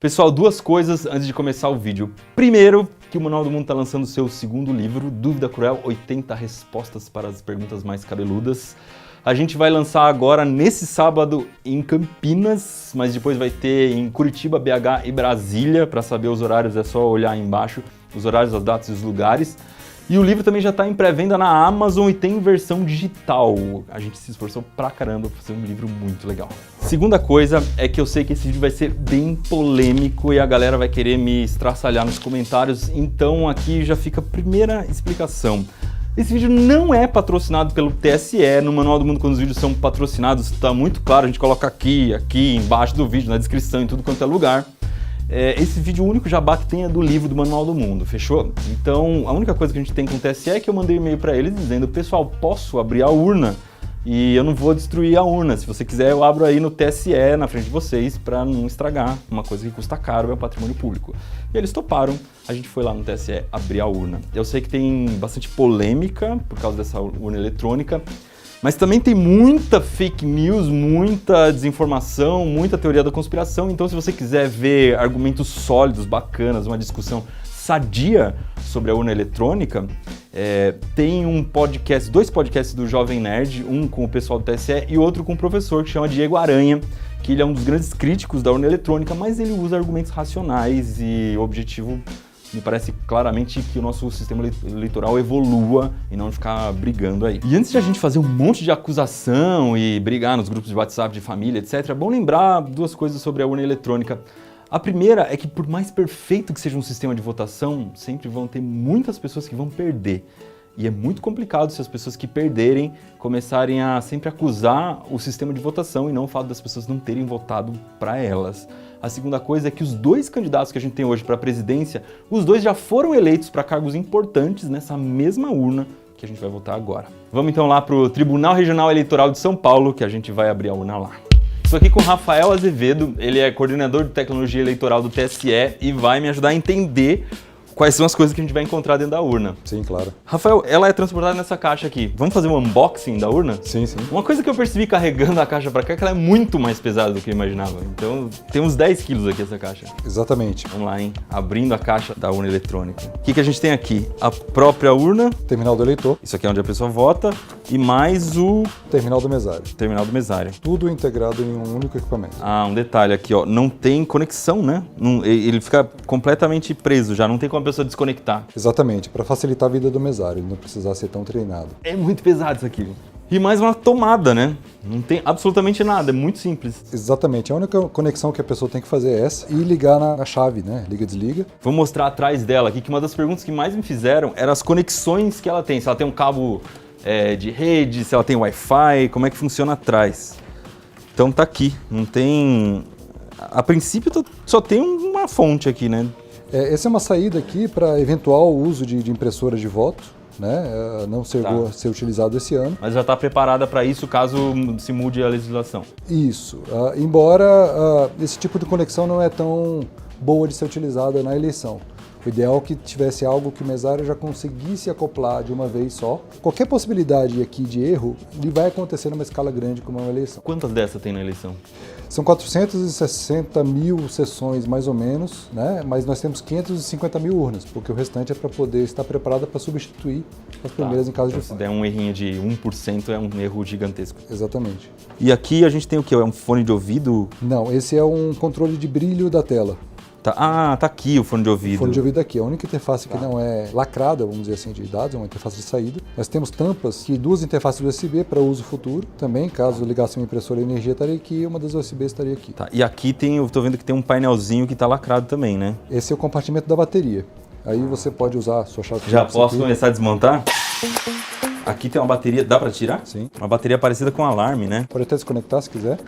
Pessoal, duas coisas antes de começar o vídeo. Primeiro, que o Manual do Mundo está lançando o seu segundo livro, Dúvida Cruel, 80 respostas para as perguntas mais cabeludas. A gente vai lançar agora, nesse sábado, em Campinas, mas depois vai ter em Curitiba, BH e Brasília. Para saber os horários é só olhar aí embaixo, os horários, as datas e os lugares. E o livro também já está em pré-venda na Amazon e tem versão digital. A gente se esforçou pra caramba para fazer um livro muito legal. Segunda coisa é que eu sei que esse vídeo vai ser bem polêmico e a galera vai querer me estraçalhar nos comentários, então aqui já fica a primeira explicação. Esse vídeo não é patrocinado pelo TSE, no Manual do Mundo quando os vídeos são patrocinados está muito claro, a gente coloca aqui, embaixo do vídeo, na descrição, em tudo quanto é lugar. Esse vídeo, o único jabá que tem é do livro do Manual do Mundo, fechou? Então, a única coisa que a gente tem com o TSE é que eu mandei um e-mail para eles dizendo: pessoal, posso abrir a urna? E eu não vou destruir a urna, se você quiser eu abro aí no TSE, na frente de vocês, para não estragar uma coisa que custa caro, é o patrimônio público. E eles toparam, a gente foi lá no TSE abrir a urna. Eu sei que tem bastante polêmica por causa dessa urna eletrônica, mas também tem muita fake news, muita desinformação, muita teoria da conspiração. Então, se você quiser ver argumentos sólidos, bacanas, uma discussão sadia sobre a urna eletrônica, tem dois podcasts do Jovem Nerd, um com o pessoal do TSE e outro com um professor que chama Diego Aranha, que ele é um dos grandes críticos da urna eletrônica, mas ele usa argumentos racionais e o objetivo me parece claramente que o nosso sistema eleitoral evolua e não ficar brigando aí. E antes de a gente fazer um monte de acusação e brigar nos grupos de WhatsApp de família, etc., é bom lembrar duas coisas sobre a urna eletrônica. A primeira é que, por mais perfeito que seja um sistema de votação, sempre vão ter muitas pessoas que vão perder. E é muito complicado se as pessoas que perderem começarem a sempre acusar o sistema de votação e não o fato das pessoas não terem votado para elas. A segunda coisa é que os dois candidatos que a gente tem hoje para a presidência, os dois já foram eleitos para cargos importantes nessa mesma urna que a gente vai votar agora. Vamos então lá para o Tribunal Regional Eleitoral de São Paulo, que a gente vai abrir a urna lá. Estou aqui com o Rafael Azevedo, ele é coordenador de tecnologia eleitoral do TSE e vai me ajudar a entender quais são as coisas que a gente vai encontrar dentro da urna. Sim, claro. Rafael, ela é transportada nessa caixa aqui. Vamos fazer um unboxing da urna? Sim, sim. Uma coisa que eu percebi carregando a caixa pra cá é que ela é muito mais pesada do que eu imaginava. Então, tem uns 10 quilos aqui essa caixa. Exatamente. Vamos lá, hein? Abrindo a caixa da urna eletrônica. O que a gente tem aqui? A própria urna. Terminal do eleitor. Isso aqui é onde a pessoa vota. E mais o Terminal do mesário. terminal do mesário. Tudo integrado em um único equipamento. Ah, um detalhe aqui, ó. Não tem conexão, né? Ele fica completamente preso já. Não tem como a pessoa desconectar. Exatamente, para facilitar a vida do mesário, não precisar ser tão treinado. É muito pesado isso aqui. E mais uma tomada, né? Não tem absolutamente nada, é muito simples. Exatamente, a única conexão que a pessoa tem que fazer é essa e ligar na chave, né? Liga, desliga. Vou mostrar atrás dela aqui que uma das perguntas que mais me fizeram eram as conexões que ela tem. Se ela tem um cabo de rede, se ela tem Wi-Fi, como é que funciona atrás. Então tá aqui, não tem... A princípio só tem uma fonte aqui, né? Essa é uma saída aqui para eventual uso de impressoras de voto, né? Não chegou a ser utilizado esse ano. Mas já está preparada para isso caso se mude a legislação. Isso, embora esse tipo de conexão não é tão boa de ser utilizada na eleição. O ideal é que tivesse algo que o mesário já conseguisse acoplar de uma vez só. Qualquer possibilidade aqui de erro, ele vai acontecer numa escala grande como é uma eleição. Quantas dessas tem na eleição? São 460 mil sessões, mais ou menos, né? Mas nós temos 550 mil urnas, porque o restante é para poder estar preparada para substituir as primeiras em caso de falha. Se der um errinho de 1%, é um erro gigantesco. Exatamente. E aqui a gente tem o quê? É um fone de ouvido? Não, esse é um controle de brilho da tela. Tá aqui o fone de ouvido. O fone de ouvido aqui, a única interface que não é lacrada, vamos dizer assim, de dados, é uma interface de saída. Nós temos tampas e duas interfaces USB para uso futuro. Também, caso ligasse uma impressora e energia, estaria aqui e uma das USB estaria aqui. Tá, e aqui eu tô vendo que tem um painelzinho que está lacrado também, né? Esse é o compartimento da bateria. Aí você pode usar a sua chave. Já posso começar a desmontar? Aqui tem uma bateria, dá para tirar? Sim. Uma bateria parecida com um alarme, né? Pode até desconectar se quiser.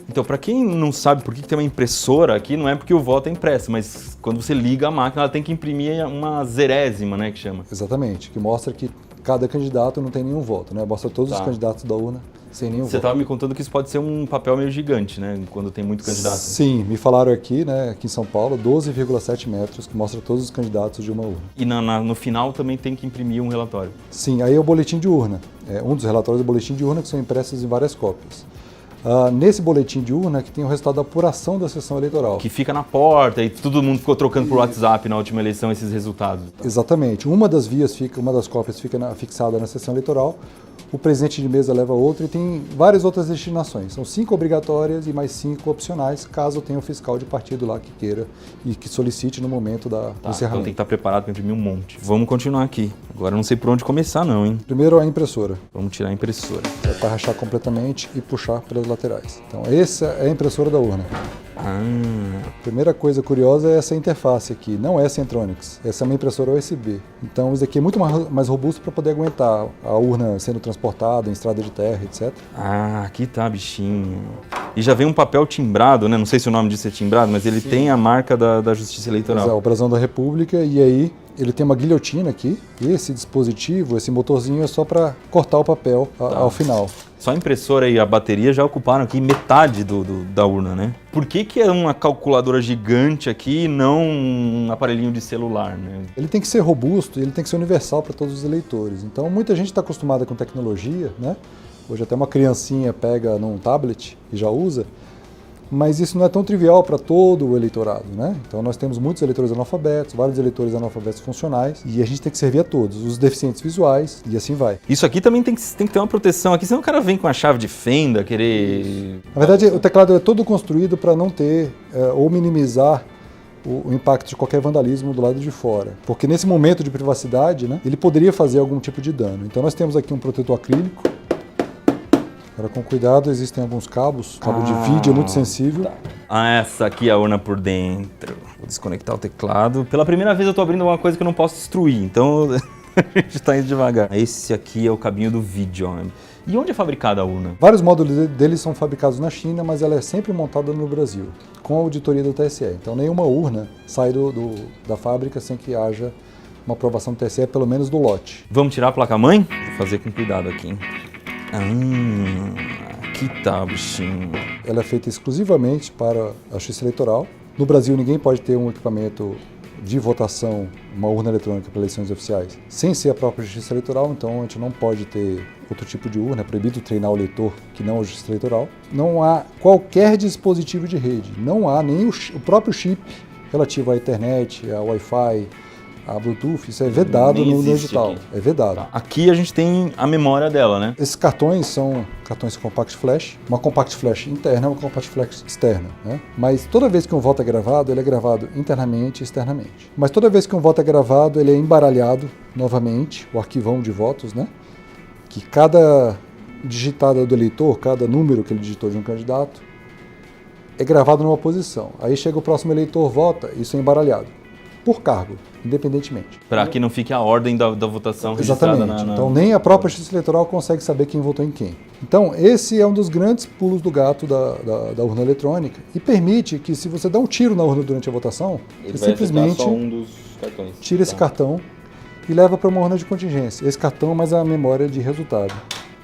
Então, para quem não sabe por que tem uma impressora aqui, não é porque o voto é impresso, mas quando você liga a máquina, ela tem que imprimir uma zerésima, né, que chama. Exatamente, que mostra que cada candidato não tem nenhum voto, né? Mostra todos os candidatos da urna sem nenhum voto. Você estava me contando que isso pode ser um papel meio gigante, né, quando tem muito candidato. Sim, me falaram aqui, né, aqui em São Paulo, 12,7 metros, que mostra todos os candidatos de uma urna. E no final também tem que imprimir um relatório. Sim, aí é o boletim de urna. Um dos relatórios do boletim de urna que são impressos em várias cópias. nesse boletim de urna que tem o resultado da apuração da sessão eleitoral. Que fica na porta e todo mundo ficou trocando por WhatsApp na última eleição esses resultados. Exatamente. Uma das cópias fica fixada na sessão eleitoral, o presidente de mesa leva outra e tem várias outras destinações. São 5 obrigatórias e mais 5 opcionais, caso tenha um fiscal de partido lá que queira e que solicite no momento do encerramento. Então tem que estar preparado para imprimir um monte. Vamos continuar aqui. Agora eu não sei por onde começar não, hein? Primeiro a impressora. Vamos tirar a impressora. É para rachar completamente e puxar pelas laterais. Então essa é a impressora da urna. Primeira coisa curiosa é essa interface aqui, não é Centronics, essa é uma impressora USB. Então isso aqui é muito mais robusto para poder aguentar a urna sendo transportada em estrada de terra, etc. Aqui tá, bichinho. E já vem um papel timbrado, né? Não sei se o nome disso é timbrado, mas ele tem a marca da Justiça Eleitoral. É, o brasão da República, e aí ele tem uma guilhotina aqui, e esse dispositivo, esse motorzinho é só para cortar o papel ao final. Só a impressora e a bateria já ocuparam aqui metade da urna, né? Por que é uma calculadora gigante aqui e não um aparelhinho de celular, né? Ele tem que ser robusto e ele tem que ser universal para todos os eleitores. Então muita gente está acostumada com tecnologia, né? Hoje até uma criancinha pega num tablet e já usa, mas isso não é tão trivial para todo o eleitorado, né? Então nós temos muitos eleitores analfabetos, vários eleitores analfabetos funcionais, e a gente tem que servir a todos, os deficientes visuais, e assim vai. Isso aqui também tem que ter uma proteção aqui, senão o cara vem com a chave de fenda, querer... Na verdade, o teclado é todo construído para não ter ou minimizar o impacto de qualquer vandalismo do lado de fora. Porque nesse momento de privacidade, né, ele poderia fazer algum tipo de dano. Então nós temos aqui um protetor acrílico. Agora, com cuidado, existem alguns cabos. O cabo de vídeo é muito sensível. Essa aqui é a urna por dentro. Vou desconectar o teclado. Pela primeira vez eu tô abrindo alguma coisa que eu não posso destruir, então a gente tá indo devagar. Esse aqui é o cabinho do vídeo. E onde é fabricada a urna? Vários módulos deles são fabricados na China, mas ela é sempre montada no Brasil, com a auditoria do TSE. Então nenhuma urna sai da fábrica sem que haja uma aprovação do TSE, pelo menos do lote. Vamos tirar a placa-mãe? Vou fazer com cuidado aqui. Aqui tá, bichinho. Ela é feita exclusivamente para a Justiça Eleitoral. No Brasil, ninguém pode ter um equipamento de votação, uma urna eletrônica para eleições oficiais, sem ser a própria Justiça Eleitoral, então a gente não pode ter outro tipo de urna, é proibido treinar o eleitor que não é a Justiça Eleitoral. Não há qualquer dispositivo de rede, não há nem o próprio chip relativo à internet, ao Wi-Fi, a Bluetooth, isso é vedado no edital, é vedado. Tá. Aqui a gente tem a memória dela, né? Esses cartões são cartões Compact Flash, uma Compact Flash interna e uma Compact Flash externa, né? Mas toda vez que um voto é gravado, ele é gravado internamente e externamente. Mas toda vez que um voto é gravado, ele é embaralhado novamente, o arquivão de votos, né? Que cada digitada do eleitor, cada número que ele digitou de um candidato, é gravado numa posição. Aí chega o próximo eleitor, vota, isso é embaralhado. Por cargo, independentemente. Para que não fique a ordem da votação registrada. Exatamente. Então nem a própria Justiça Eleitoral consegue saber quem votou em quem. Então esse é um dos grandes pulos do gato da urna eletrônica e permite que, se você dá um tiro na urna durante a votação, você simplesmente só um dos cartões. Tira esse cartão e leva para uma urna de contingência. Esse cartão mais a memória de resultado,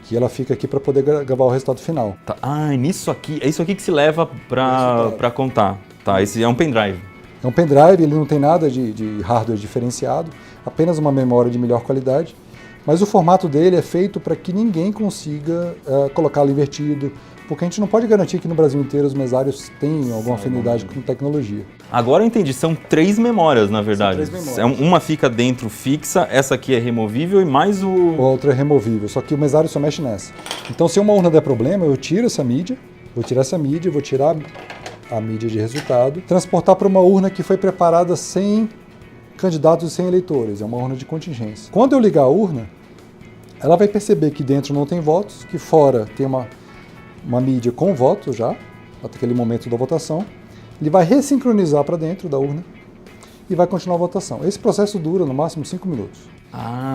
que ela fica aqui para poder gravar o resultado final. Tá. Nisso aqui, é isso aqui que se leva para contar. Tá, esse é um pendrive. É um pendrive, ele não tem nada de hardware diferenciado, apenas uma memória de melhor qualidade, mas o formato dele é feito para que ninguém consiga colocá-lo invertido, porque a gente não pode garantir que no Brasil inteiro os mesários tenham alguma afinidade com tecnologia. Agora eu entendi, são 3 memórias, na verdade. São 3 memórias. Uma fica dentro fixa, essa aqui é removível e mais A outra é removível, só que o mesário só mexe nessa. Então se uma urna der problema, eu tiro essa mídia, vou tirar a mídia de resultado, transportar para uma urna que foi preparada sem candidatos e sem eleitores, é uma urna de contingência. Quando eu ligar a urna, ela vai perceber que dentro não tem votos, que fora tem uma mídia com votos já, até aquele momento da votação, ele vai ressincronizar para dentro da urna e vai continuar a votação. Esse processo dura no máximo 5 minutos.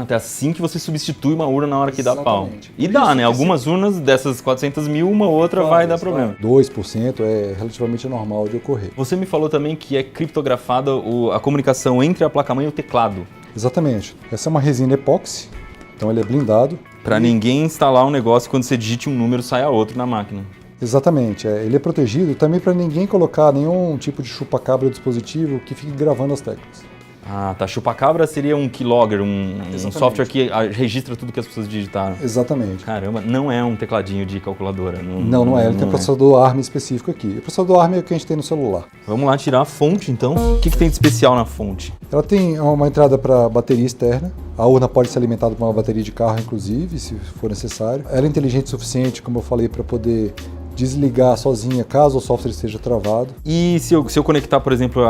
É assim que você substitui uma urna na hora que dá pau. Exatamente. E dá, né? Algumas urnas dessas 400 mil, uma outra vai dar problema. 2% é relativamente normal de ocorrer. Você me falou também que é criptografada a comunicação entre a placa-mãe e o teclado. Exatamente. Essa é uma resina epóxi, então ele é blindado. Para ninguém instalar um negócio quando você digite um número saia outro na máquina. Exatamente. Ele é protegido também para ninguém colocar nenhum tipo de chupa-cabra do dispositivo que fique gravando as teclas. Ah, tá. Chupa-cabra seria um keylogger, um software que registra tudo que as pessoas digitaram. Exatamente. Caramba, não é um tecladinho de calculadora. Não é. Ele tem um processador ARM específico aqui. O processador ARM é o que a gente tem no celular. Vamos lá tirar a fonte, então. O que tem de especial na fonte? Ela tem uma entrada para bateria externa. A urna pode ser alimentada por uma bateria de carro, inclusive, se for necessário. Ela é inteligente o suficiente, como eu falei, para poder desligar sozinha caso o software esteja travado. E se eu conectar, por exemplo,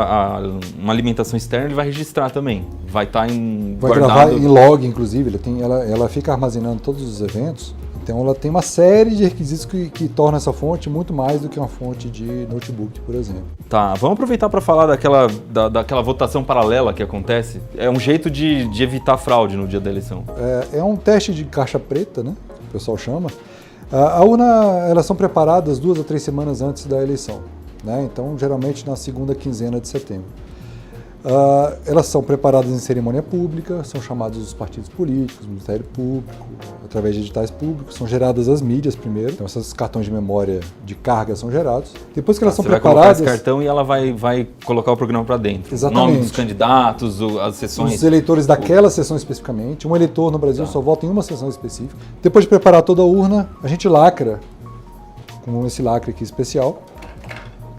uma alimentação externa, ele vai registrar também? Vai estar gravar em log, inclusive. Ela fica armazenando todos os eventos. Então ela tem uma série de requisitos que tornam essa fonte muito mais do que uma fonte de notebook, por exemplo. Tá, vamos aproveitar para falar daquela votação paralela que acontece. É um jeito de evitar fraude no dia da eleição. É um teste de caixa preta, né? O pessoal chama. A urna, elas são preparadas 2 a 3 semanas antes da eleição, né? Então, geralmente na segunda quinzena de setembro. Elas são preparadas em cerimônia pública, são chamados os partidos políticos, o Ministério Público, através de editais públicos, são geradas as mídias primeiro, então esses cartões de memória de carga são gerados. Depois que elas são preparadas... Você vai colocar esse cartão e ela vai colocar o programa para dentro. Exatamente. O nome dos candidatos, as sessões... Os eleitores daquela sessão especificamente. Um eleitor no Brasil só vota em uma sessão específica. Depois de preparar toda a urna, a gente lacra, com esse lacre aqui especial,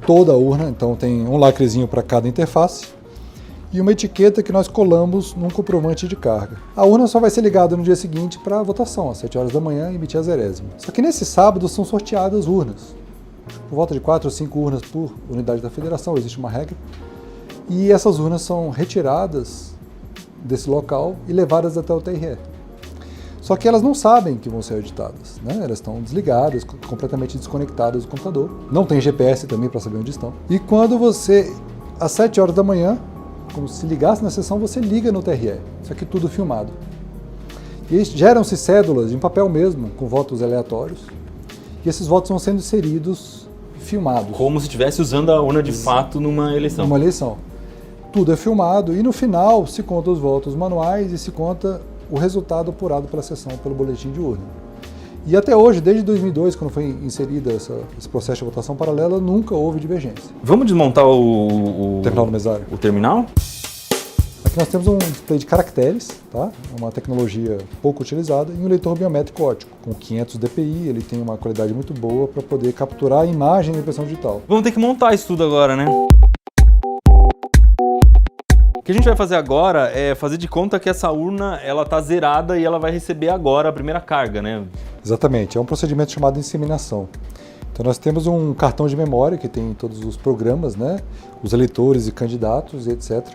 toda a urna, então tem um lacrezinho para cada interface, e uma etiqueta que nós colamos num comprovante de carga. A urna só vai ser ligada no dia seguinte para a votação, às 7 horas da manhã, e emitir a zerésima. Só que nesse sábado são sorteadas urnas. Por volta de 4 ou 5 urnas por unidade da federação, existe uma regra. E essas urnas são retiradas desse local e levadas até o TRE. Só que elas não sabem que vão ser editadas, né? Elas estão desligadas, completamente desconectadas do computador. Não tem GPS também para saber onde estão. E quando você, às 7 horas da manhã, como se ligasse na sessão, você liga no TRE. Isso aqui tudo filmado. E geram-se cédulas em papel mesmo, com votos aleatórios. E esses votos vão sendo inseridos, filmados. Como se estivesse usando a urna de fato numa eleição. Numa eleição. Tudo é filmado e no final se conta os votos manuais e se conta o resultado apurado pela sessão, pelo boletim de urna. E até hoje, desde 2002, quando foi inserida esse processo de votação paralela, nunca houve divergência. Vamos desmontar o terminal do mesário? O terminal? Aqui nós temos um display de caracteres, tá? Uma tecnologia pouco utilizada, e um leitor biométrico ótico. Com 500 dpi, ele tem uma qualidade muito boa para poder capturar a imagem da impressão digital. Vamos ter que montar isso tudo agora, né? O que a gente vai fazer agora é fazer de conta que essa urna ela tá zerada e ela vai receber agora a primeira carga, né? Exatamente, é um procedimento chamado inseminação. Então nós temos um cartão de memória que tem todos os programas, né? Os eleitores e candidatos e etc.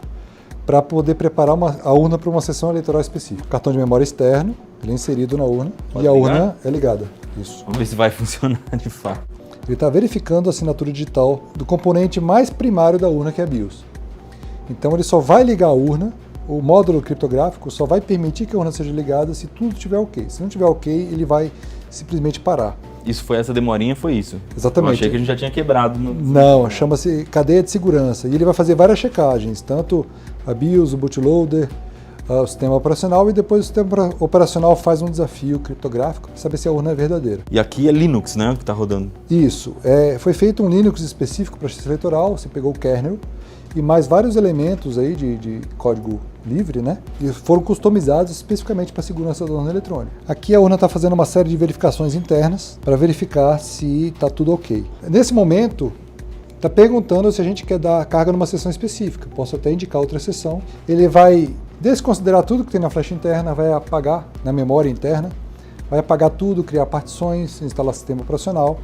para poder preparar a urna para uma sessão eleitoral específica. O cartão de memória externo, ele é inserido na urna e a urna é ligada. Isso. Vamos ver se vai funcionar de fato. Ele está verificando a assinatura digital do componente mais primário da urna, que é a BIOS. Então ele só vai ligar a urna, o módulo criptográfico só vai permitir que a urna seja ligada se tudo estiver ok. Se não estiver ok, ele vai simplesmente parar. Essa demorinha foi isso? Exatamente. Eu achei que a gente já tinha quebrado. Não, chama-se cadeia de segurança. E ele vai fazer várias checagens, tanto a BIOS, o bootloader, o sistema operacional, e depois o sistema operacional faz um desafio criptográfico para saber se a urna é verdadeira. E aqui é Linux, né, que está rodando? Isso. Foi feito um Linux específico para justiça eleitoral, você pegou o kernel e mais vários elementos aí de código livre, né? E foram customizados especificamente para a segurança da urna eletrônica. Aqui a urna está fazendo uma série de verificações internas para verificar se está tudo ok. Nesse momento, está perguntando se a gente quer dar carga numa sessão específica. Posso até indicar outra sessão. Ele vai desconsiderar tudo que tem na flecha interna, vai apagar na memória interna, vai apagar tudo, criar partições, instalar sistema operacional.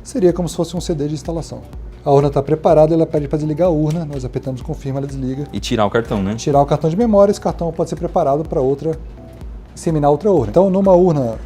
Seria como se fosse um CD de instalação. A urna está preparada, ela pede para desligar a urna, nós apertamos confirma, ela desliga. E tirar o cartão, né? Tirar o cartão de memória, esse cartão pode ser preparado para disseminar outra urna. Então, numa urna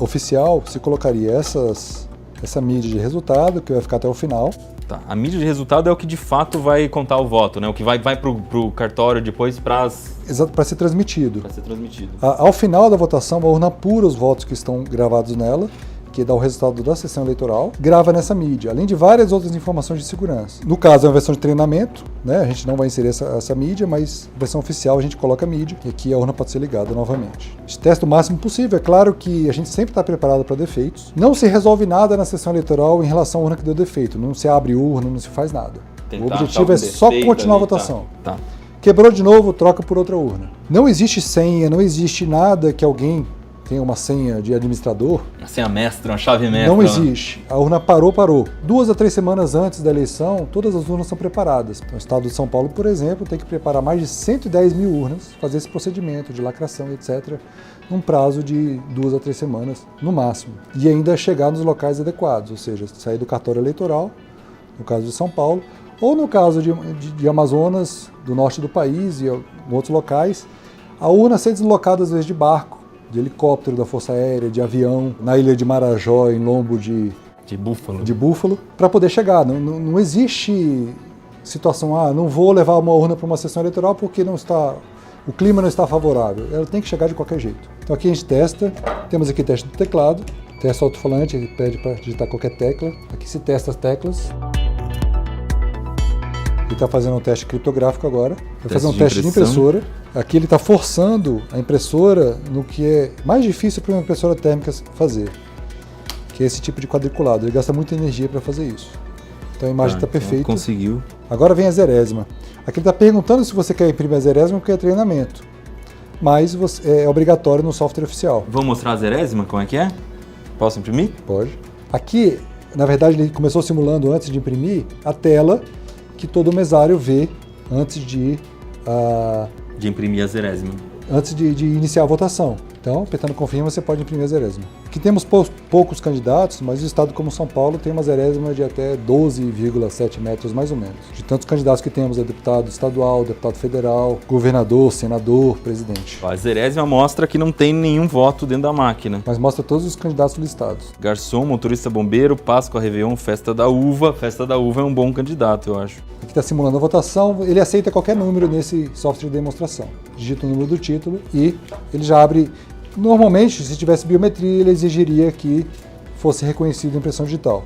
oficial, se colocaria essa mídia de resultado, que vai ficar até o final. Tá. A mídia de resultado é o que de fato vai contar o voto, né? O que vai pro cartório depois para ser transmitido. Para ser transmitido. Ao final da votação, a urna apura os votos que estão gravados nela, que dá o resultado da sessão eleitoral, grava nessa mídia, além de várias outras informações de segurança. No caso, é uma versão de treinamento, né? A gente não vai inserir essa mídia, mas a versão oficial a gente coloca a mídia e aqui a urna pode ser ligada novamente. A gente testa o máximo possível. É claro que a gente sempre está preparado para defeitos. Não se resolve nada na sessão eleitoral em relação à urna que deu defeito. Não se abre urna, não se faz nada. O objetivo é só continuar a votação. Tá. Quebrou de novo, troca por outra urna. Não existe senha, não existe nada que alguém tenha uma senha de administrador. Uma senha mestra, uma chave mestra. Não existe. A urna parou. 2 a 3 semanas antes da eleição, todas as urnas são preparadas. Então, o estado de São Paulo, por exemplo, tem que preparar mais de 110 mil urnas, fazer esse procedimento de lacração, etc., num prazo de 2 a 3 semanas, no máximo. E ainda chegar nos locais adequados, ou seja, sair do cartório eleitoral, no caso de São Paulo, ou no caso de Amazonas, do norte do país e outros locais, a urna ser deslocada às vezes de barco, de helicóptero da Força Aérea, de avião, na ilha de Marajó, em lombo de búfalo, para poder chegar. Não existe situação, não vou levar uma urna para uma sessão eleitoral porque o clima não está favorável. Ela tem que chegar de qualquer jeito. Então aqui a gente testa, temos aqui teste do teclado, teste alto-falante, ele pede para digitar qualquer tecla. Aqui se testa as teclas. Ele está fazendo um teste criptográfico agora. Vai fazer um teste de impressora. Aqui ele está forçando a impressora no que é mais difícil para uma impressora térmica fazer, que é esse tipo de quadriculado. Ele gasta muita energia para fazer isso. Então a imagem está perfeita. Conseguiu. Agora vem a zerésima. Aqui ele está perguntando se você quer imprimir a zerésima porque é treinamento. Mas é obrigatório no software oficial. Vamos mostrar a zerésima? Como é que é? Posso imprimir? Pode. Aqui, na verdade, ele começou simulando antes de imprimir a tela que todo mesário vê antes de imprimir a zerésima. Antes de iniciar a votação. Então, apertando confirma, você pode imprimir a zerésima. Aqui temos poucos candidatos, mas o estado como São Paulo tem uma zerésima de até 12,7 metros, mais ou menos. De tantos candidatos que temos, é deputado estadual, deputado federal, governador, senador, presidente. A zerésima mostra que não tem nenhum voto dentro da máquina. Mas mostra todos os candidatos listados. Garçom, motorista bombeiro, Páscoa, Réveillon, Festa da Uva. Festa da Uva é um bom candidato, eu acho. Aqui está simulando a votação, ele aceita qualquer número nesse software de demonstração. Digita o número do título e ele já abre. Normalmente, se tivesse biometria, ele exigiria que fosse reconhecido a impressão digital.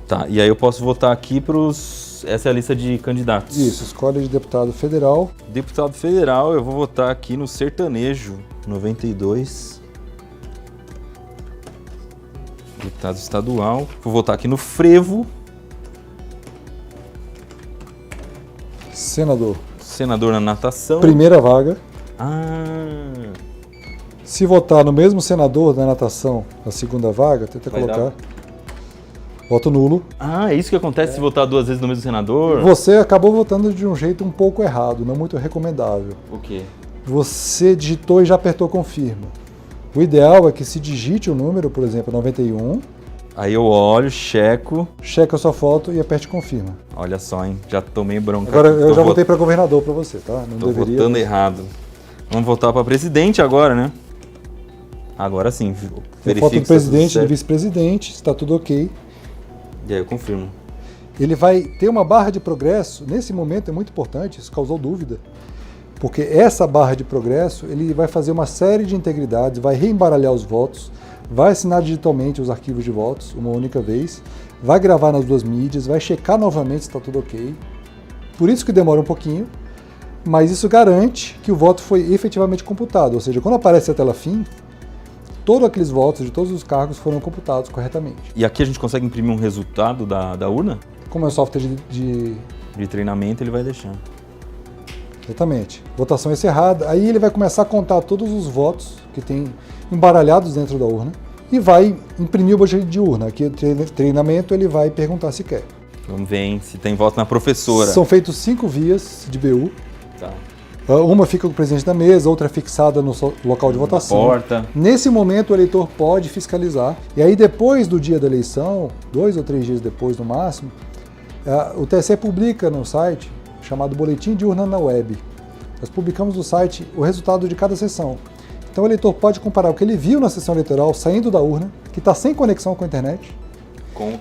Tá, e aí eu posso votar aqui para os... Essa é a lista de candidatos. Isso, escolha de deputado federal. Deputado federal, eu vou votar aqui no Sertanejo, 92. Deputado estadual. Vou votar aqui no Frevo. Senador. Senador na natação. Primeira vaga. Se votar no mesmo senador da natação, na segunda vaga, tenta colocar. Voto nulo. É isso que acontece se votar 2 vezes no mesmo senador? Você acabou votando de um jeito um pouco errado, não muito recomendável. O quê? Você digitou e já apertou confirma. O ideal é que se digite o número, por exemplo, 91. Aí eu olho, checo. Checa a sua foto e aperte confirma. Olha só, hein? Já tomei bronca. Agora eu já votei para governador para você, tá? Não Tô deveria. Votando errado. Vamos votar para presidente agora, né? Agora sim. Foto do presidente, do vice-presidente, está tudo ok. E aí eu confirmo. Ele vai ter uma barra de progresso, nesse momento é muito importante, isso causou dúvida, porque essa barra de progresso, ele vai fazer uma série de integridades, vai reembaralhar os votos, vai assinar digitalmente os arquivos de votos, uma única vez, vai gravar nas 2 mídias, vai checar novamente se está tudo ok. Por isso que demora um pouquinho, mas isso garante que o voto foi efetivamente computado, ou seja, quando aparece a tela fim, todos aqueles votos de todos os cargos foram computados corretamente. E aqui a gente consegue imprimir um resultado da urna? Como é um software de treinamento, ele vai deixar. Exatamente. Votação encerrada. Aí ele vai começar a contar todos os votos que tem embaralhados dentro da urna e vai imprimir o boletim de urna. Aqui o treinamento ele vai perguntar se quer. Vamos ver, hein, se tem voto na professora. São feitos 5 vias de BU. Tá. Uma fica com o presidente da mesa, outra fixada no local de votação. Porta. Nesse momento, o eleitor pode fiscalizar. E aí, depois do dia da eleição, 2 ou 3 dias depois, no máximo, o TSE publica no site, chamado Boletim de Urna na Web. Nós publicamos no site o resultado de cada sessão. Então, o eleitor pode comparar o que ele viu na sessão eleitoral, saindo da urna, que está sem conexão com a internet,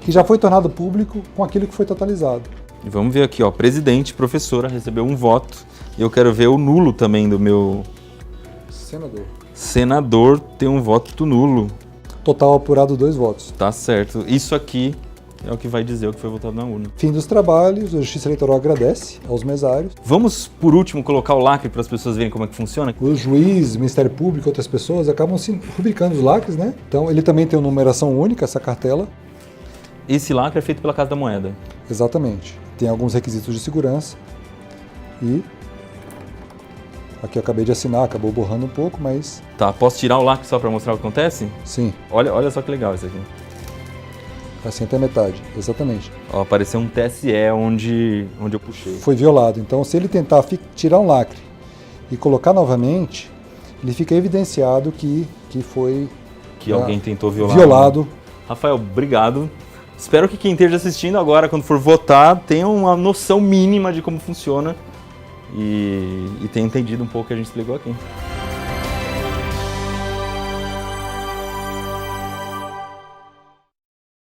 que já foi tornado público, com aquilo que foi totalizado. E vamos ver aqui, ó, presidente, professora, recebeu um voto. E eu quero ver o nulo também do meu... Senador. Senador tem um voto nulo. Total apurado 2 votos. Tá certo. Isso aqui é o que vai dizer o que foi votado na urna. Fim dos trabalhos, a Justiça Eleitoral agradece aos mesários. Vamos, por último, colocar o lacre para as pessoas verem como é que funciona? O juiz, o Ministério Público, outras pessoas acabam se rubricando os lacres, né? Então ele também tem uma numeração única, essa cartela. Esse lacre é feito pela Casa da Moeda. Exatamente. Tem alguns requisitos de segurança e Aqui eu acabei de assinar, acabou borrando um pouco, mas Tá, posso tirar o lacre só para mostrar o que acontece? sim, Olha só que legal isso aqui. assim até metade, exatamente. Ó, apareceu um TSE onde eu puxei. Foi violado. Então, se ele tentar tirar um lacre e colocar novamente, ele fica evidenciado que foi Que alguém tentou violar. violado. Rafael, obrigado. Espero que quem esteja assistindo agora, quando for votar, tenha uma noção mínima de como funciona e tenha entendido um pouco o que a gente explicou aqui.